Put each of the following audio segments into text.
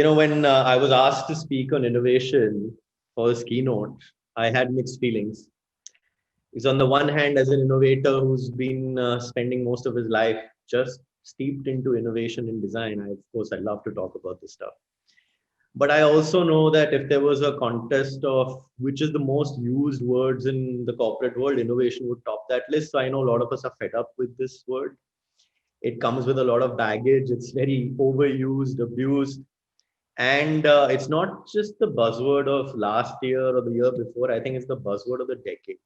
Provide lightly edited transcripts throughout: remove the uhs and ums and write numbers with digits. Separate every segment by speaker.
Speaker 1: When I was asked to speak on innovation for this keynote, I had mixed feelings. Because on the one hand, as an innovator who's been spending most of his life just steeped into innovation and design, of course, I love to talk about this stuff. But I also know that if there was a contest of which is the most used words in the corporate world, innovation would top that list. So I know a lot of us are fed up with this word. It comes with a lot of baggage. It's very overused, abused. And it's not just the buzzword of last year or the year before. I think it's the buzzword of the decade.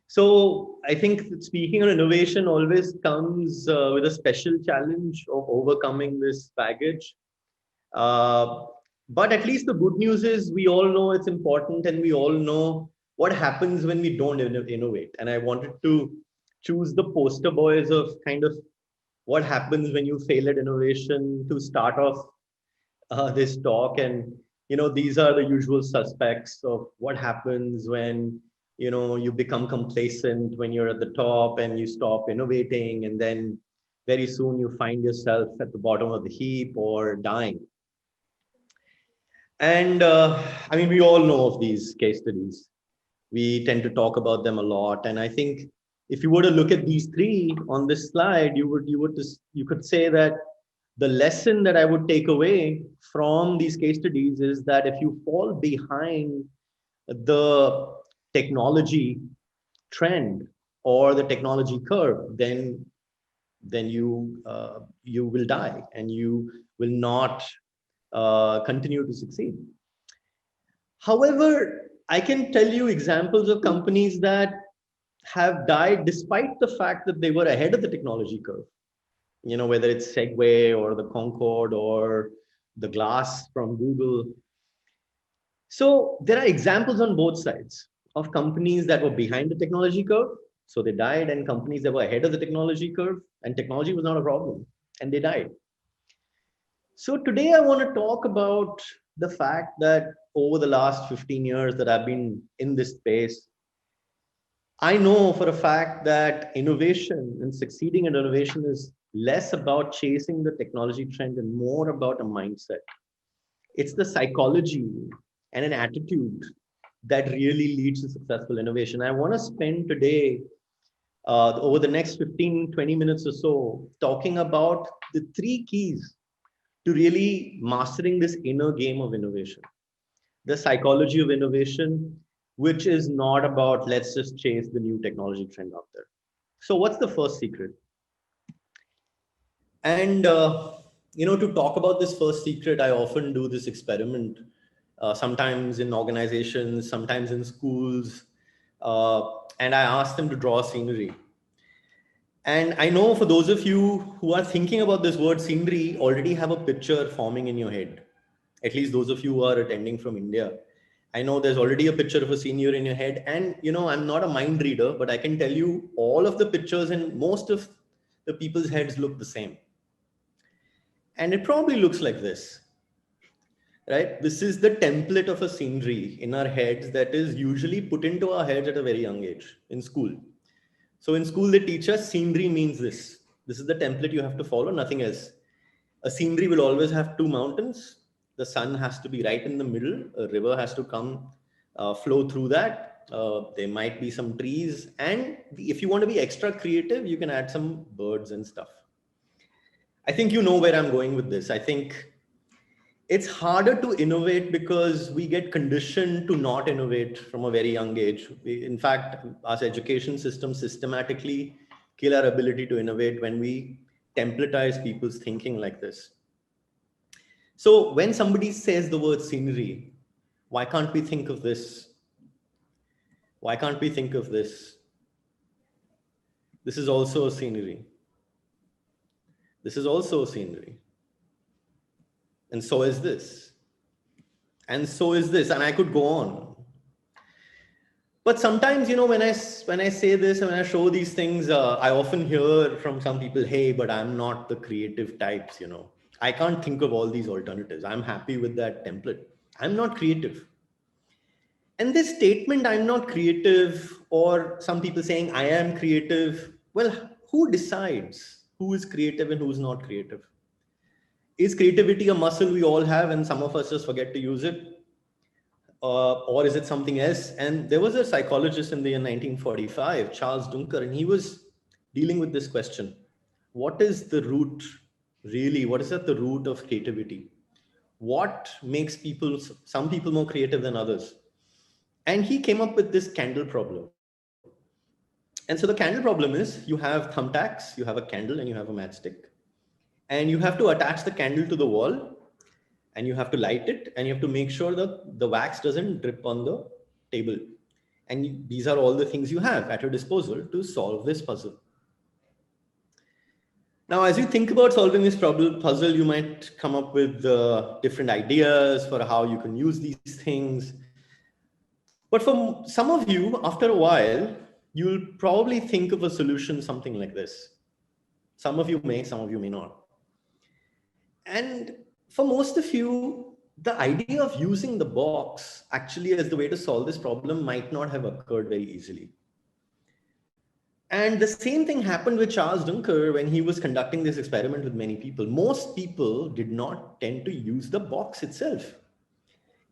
Speaker 1: So I think speaking on innovation always comes with a special challenge of overcoming this baggage. Uh, but at least the good news is we all know it's important and we all know what happens when we don't innovate. And I wanted to choose the poster boys of kind of what happens when you fail at innovation to start off this talk. And these are the usual suspects of what happens when you become complacent when you're at the top and you stop innovating, and then very soon you find yourself at the bottom of the heap or dying. And I mean, we all know of these case studies. We tend to talk about them a lot, and I think if you were to look at these three on this slide, you could say that the lesson that I would take away from these case studies is that if you fall behind the technology trend or the technology curve, then you will die and you will not continue to succeed. However, I can tell you examples of companies that have died despite the fact that they were ahead of the technology curve. Whether it's Segway or the Concorde or the Glass from Google. So there are examples on both sides of companies that were behind the technology curve, so they died, and companies that were ahead of the technology curve and technology was not a problem and they died. So today I want to talk about the fact that over the last 15 years that I've been in this space, I know for a fact that innovation and succeeding in innovation is less about chasing the technology trend and more about a mindset. It's the psychology and an attitude that really leads to successful innovation. I want to spend today, over the next 15, 20 minutes or so, talking about the three keys to really mastering this inner game of innovation. The psychology of innovation, which is not about let's just chase the new technology trend out there. So what's the first secret? And to talk about this first secret, I often do this experiment, sometimes in organizations, sometimes in schools, and I ask them to draw scenery. And I know for those of you who are thinking about this word scenery, already have a picture forming in your head. At least those of you who are attending from India. I know there's already a picture of a senior in your head. And, I'm not a mind reader, but I can tell you all of the pictures in most of the people's heads look the same. And it probably looks like this, right? This is the template of a scenery in our heads that is usually put into our heads at a very young age in school. So in school, they teach us scenery means this. This is the template you have to follow, nothing else. A scenery will always have two mountains. The sun has to be right in the middle. A river has to come, flow through that. There might be some trees. And if you want to be extra creative, you can add some birds and stuff. I think you know where I'm going with this. I think it's harder to innovate because we get conditioned to not innovate from a very young age. In fact, our education system systematically kill our ability to innovate when we templatize people's thinking like this. So when somebody says the word scenery, why can't we think of this? Why can't we think of this? This is also a scenery. This is also a scenery. And so is this. And so is this. And I could go on. But sometimes, when I say this and when I show these things, I often hear from some people, hey, but I'm not the creative types, I can't think of all these alternatives. I'm happy with that template. I'm not creative. And this statement, I'm not creative, or some people saying I am creative, well, who decides who is creative and who's not creative? Is creativity a muscle we all have and some of us just forget to use it? Or is it something else? And there was a psychologist in the year 1945, Charles Dunker, and he was dealing with this question. What is the root, really? What is at the root of creativity? What makes some people more creative than others? And he came up with this candle problem. And so the candle problem is you have thumbtacks, you have a candle, and you have a matchstick. And you have to attach the candle to the wall, and you have to light it, and you have to make sure that the wax doesn't drip on the table. And these are all the things you have at your disposal to solve this puzzle. Now, as you think about solving this puzzle, you might come up with different ideas for how you can use these things. But for some of you, after a while, you'll probably think of a solution something like this. Some of you may, some of you may not. And for most of you, the idea of using the box actually as the way to solve this problem might not have occurred very easily. And the same thing happened with Charles Dunker when he was conducting this experiment with many people. Most people did not tend to use the box itself.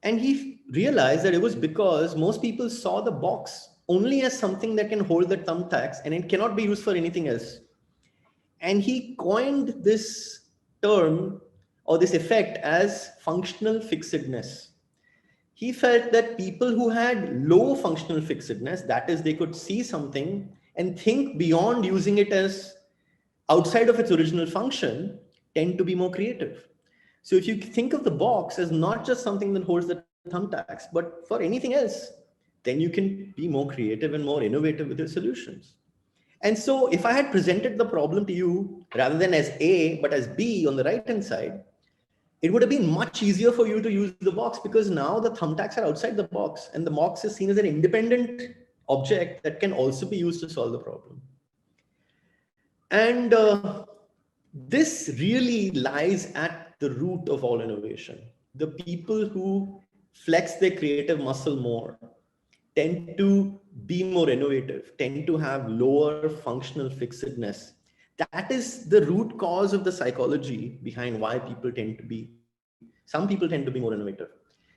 Speaker 1: And he realized that it was because most people saw the box only as something that can hold the thumbtacks and it cannot be used for anything else. And he coined this term or this effect as functional fixedness. He felt that people who had low functional fixedness, that is, they could see something and think beyond using it as outside of its original function, tend to be more creative. So if you think of the box as not just something that holds the thumbtacks, but for anything else, then you can be more creative and more innovative with your solutions. And so if I had presented the problem to you rather than as A, but as B on the right-hand side, it would have been much easier for you to use the box because now the thumbtacks are outside the box and the box is seen as an independent object that can also be used to solve the problem. And this really lies at the root of all innovation. The people who flex their creative muscle more tend to be more innovative, tend to have lower functional fixedness. That is the root cause of the psychology behind why some people tend to be more innovative.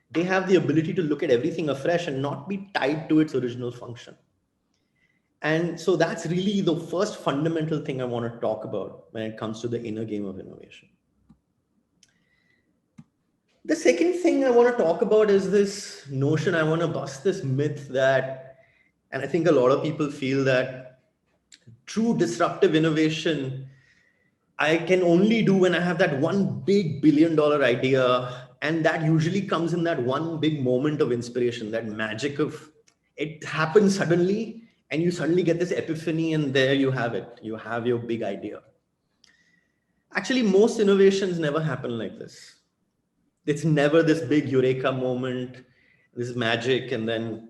Speaker 1: They have the ability to look at everything afresh and not be tied to its original function. And so that's really the first fundamental thing I want to talk about when it comes to the inner game of innovation. The second thing I want to talk about is this notion. I want to bust this myth that, and I think a lot of people feel that true disruptive innovation, I can only do when I have that one big billion-dollar idea. And that usually comes in that one big moment of inspiration, that magic of it happens suddenly and you suddenly get this epiphany and there you have it. You have your big idea. Actually, most innovations never happen like this. It's never this big eureka moment, this magic, and then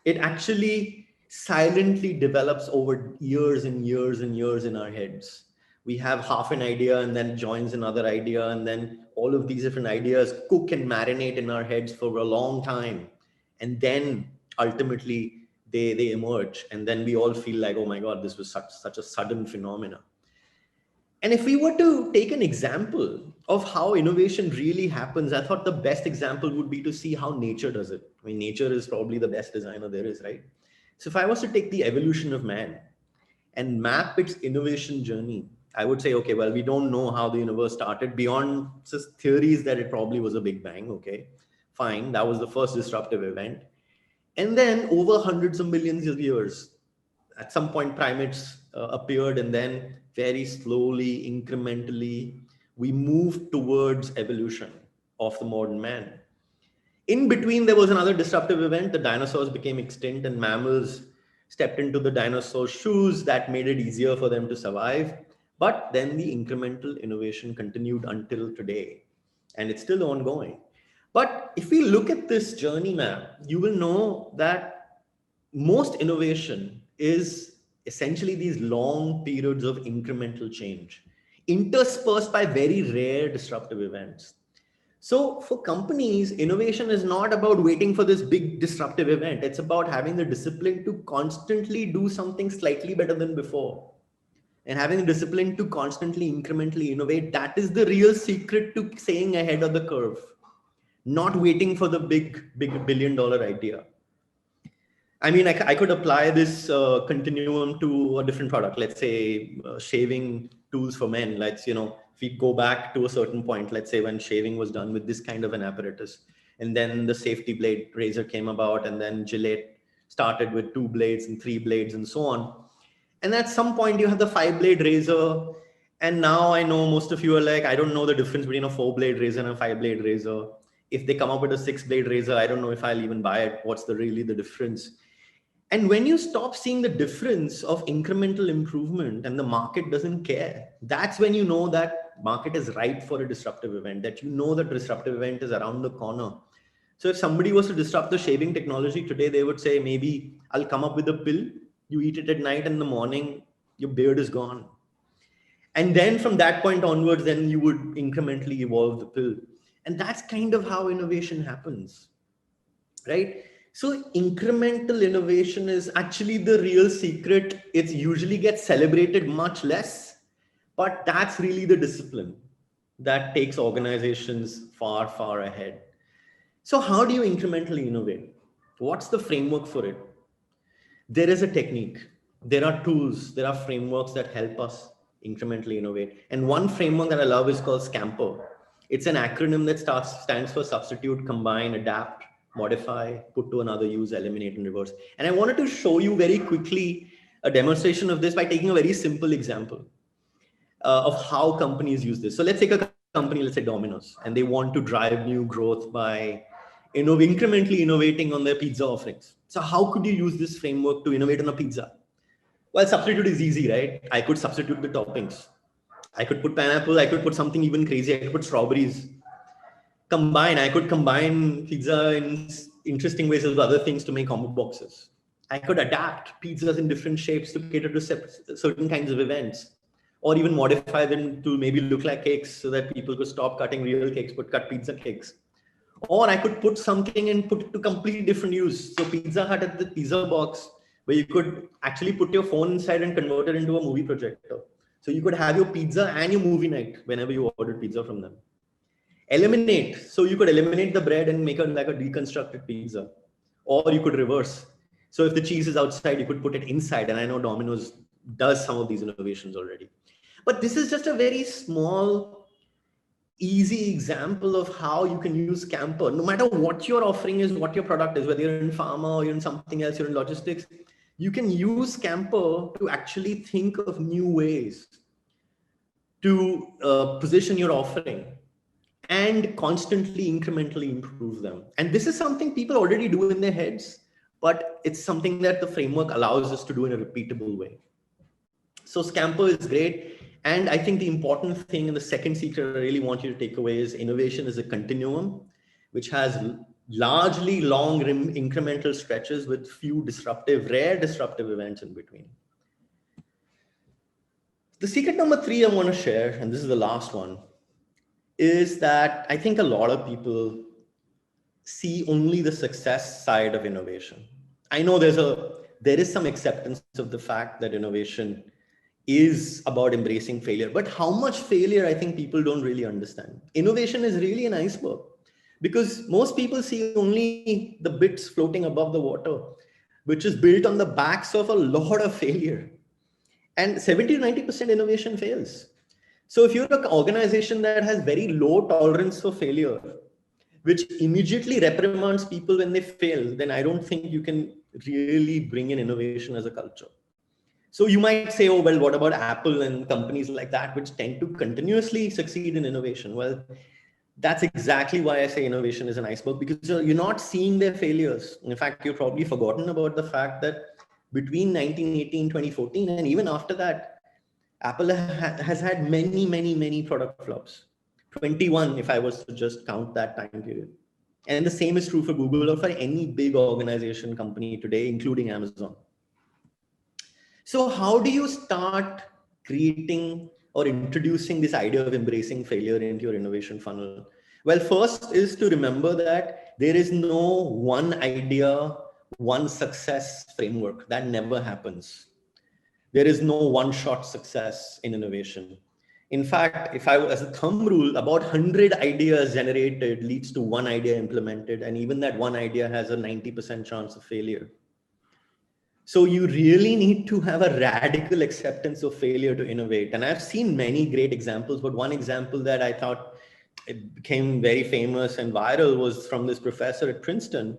Speaker 1: it actually silently develops over years and years and years in our heads. We have half an idea and then joins another idea, and then all of these different ideas cook and marinate in our heads for a long time. And then ultimately they emerge. And then we all feel like, oh my God, this was such a sudden phenomena. And if we were to take an example of how innovation really happens, I thought the best example would be to see how nature does it. I mean, nature is probably the best designer there is, right? So if I was to take the evolution of man and map its innovation journey, I would say, okay, well, we don't know how the universe started beyond just theories that it probably was a big bang. Okay, fine. That was the first disruptive event. And then over hundreds of millions of years, at some point primates appeared, and then very slowly, incrementally, we moved towards evolution of the modern man. In between, there was another disruptive event. The dinosaurs became extinct and mammals stepped into the dinosaurs' shoes. That made it easier for them to survive. But then the incremental innovation continued until today, and it's still ongoing. But if we look at this journey map, you will know that most innovation is essentially these long periods of incremental change, interspersed by very rare disruptive events. So for companies, innovation is not about waiting for this big disruptive event. It's about having the discipline to constantly do something slightly better than before. and having the discipline to constantly incrementally innovate, that is the real secret to staying ahead of the curve, not waiting for the big $1 billion idea. I mean, I could apply this continuum to a different product. Let's say shaving tools for men. If we go back to a certain point, let's say when shaving was done with this kind of an apparatus, and then the safety blade razor came about, and then Gillette started with 2 blades and 3 blades and so on. And at some point you have the 5-blade razor. And now I know most of you are like, I don't know the difference between a 4-blade razor and a 5-blade razor. If they come up with a 6-blade razor, I don't know if I'll even buy it. What's really the difference? And when you stop seeing the difference of incremental improvement and the market doesn't care, that's when you know that market is ripe for a disruptive event, that you know that disruptive event is around the corner. So if somebody was to disrupt the shaving technology today, they would say, maybe I'll come up with a pill. You eat it at night, and in the morning, your beard is gone. And then from that point onwards, then you would incrementally evolve the pill. And that's kind of how innovation happens, right? So incremental innovation is actually the real secret. It usually gets celebrated much less, but that's really the discipline that takes organizations far, far ahead. So how do you incrementally innovate? What's the framework for it? There is a technique. There are tools. There are frameworks that help us incrementally innovate. And one framework that I love is called SCAMPER. It's an acronym that stands for substitute, combine, adapt, modify, put to another use, eliminate, and reverse. And I wanted to show you very quickly a demonstration of this by taking a very simple example of how companies use this. So let's take a company, let's say Domino's, and they want to drive new growth by incrementally innovating on their pizza offerings. So how could you use this framework to innovate on a pizza? Well, substitute is easy, right? I could substitute the toppings. I could put pineapple. I could put something even crazy. I could put strawberries. Combine. I could combine pizza in interesting ways with other things to make combo boxes. I could adapt pizzas in different shapes to cater to certain kinds of events, or even modify them to maybe look like cakes so that people could stop cutting real cakes but cut pizza cakes. Or I could put something and put it to completely different use. So Pizza Hut had the pizza box where you could actually put your phone inside and convert it into a movie projector. So you could have your pizza and your movie night whenever you ordered pizza from them. Eliminate. So you could eliminate the bread and make it like a deconstructed pizza. Or you could reverse. So if the cheese is outside, you could put it inside. And I know Domino's does some of these innovations already. But this is just a very small, easy example of how you can use SCAMPER. No matter what your offering is, what your product is, whether you're in pharma or you're in something else, you're in logistics, you can use SCAMPER to actually think of new ways to position your offering and constantly incrementally improve them. And this is something people already do in their heads, but it's something that the framework allows us to do in a repeatable way. So SCAMPER is great. And I think the important thing, and the second secret I really want you to take away, is innovation is a continuum, which has largely long incremental stretches with few rare disruptive events in between. The secret number 3 I want to share, and this is the last one, is that I think a lot of people see only the success side of innovation. I know there is some acceptance of the fact that innovation is about embracing failure, but how much failure, I think people don't really understand. Innovation is really an iceberg, because most people see only the bits floating above the water, which is built on the backs of a lot of failure. And 70 to 90% innovation fails. So if you're an organization that has very low tolerance for failure, which immediately reprimands people when they fail, then I don't think you can really bring in innovation as a culture. So you might say, oh, well, what about Apple and companies like that, which tend to continuously succeed in innovation? Well, that's exactly why I say innovation is an iceberg, because you're not seeing their failures. In fact, you've probably forgotten about the fact that between 1980 and 2014, and even after that, Apple has had many product flops. 21, if I was to just count that time period. And the same is true for Google or for any big organization company today, including Amazon. So how do you start creating or introducing this idea of embracing failure into your innovation funnel? Well, first is to remember that there is no one idea, one success framework. That never happens. There is no one-shot success in innovation. In fact, if I, as a thumb rule, about 100 ideas generated leads to one idea implemented, and even that one idea has a 90% chance of failure. So you really need to have a radical acceptance of failure to innovate. And I've seen many great examples, but one example that I thought it became very famous and viral was from this professor at Princeton,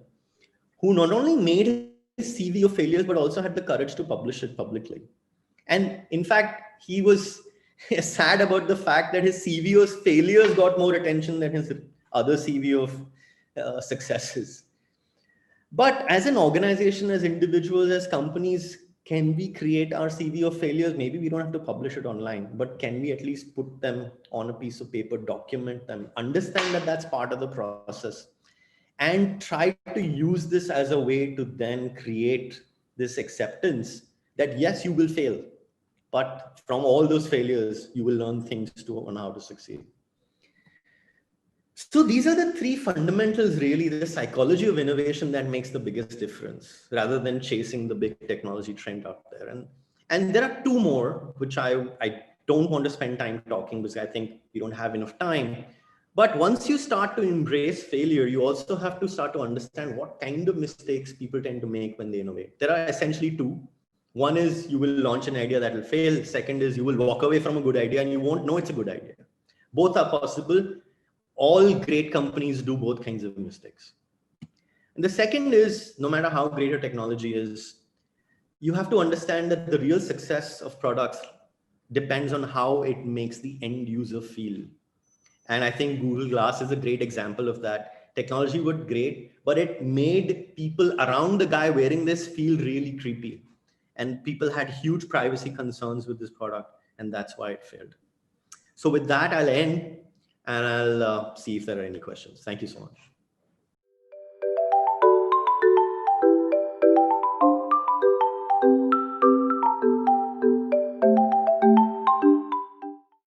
Speaker 1: who not only made his CV of failures, but also had the courage to publish it publicly. And in fact, he was sad about the fact that his CV of failures got more attention than his other CV of successes. But as an organization, as individuals, as companies, can we create our CV of failures? Maybe we don't have to publish it online, but can we at least put them on a piece of paper, document them, understand that that's part of the process, and try to use this as a way to then create this acceptance that yes, you will fail, but from all those failures, you will learn things on how to succeed. So these are the three fundamentals, really, the psychology of innovation that makes the biggest difference, rather than chasing the big technology trend out there. And there are two more, which I don't want to spend time talking because I think we don't have enough time. But once you start to embrace failure, you also have to start to understand what kind of mistakes people tend to make when they innovate. There are essentially two. One is you will launch an idea that will fail. Second is you will walk away from a good idea and you won't know it's a good idea. Both are possible. All great companies do both kinds of mistakes. And the second is, no matter how great your technology is, you have to understand that the real success of products depends on how it makes the end user feel. And I think Google Glass is a great example of that. Technology was great, but it made people around the guy wearing this feel really creepy. And people had huge privacy concerns with this product, and that's why it failed. So with that, I'll end, and I'll see if there are any questions. Thank you so much.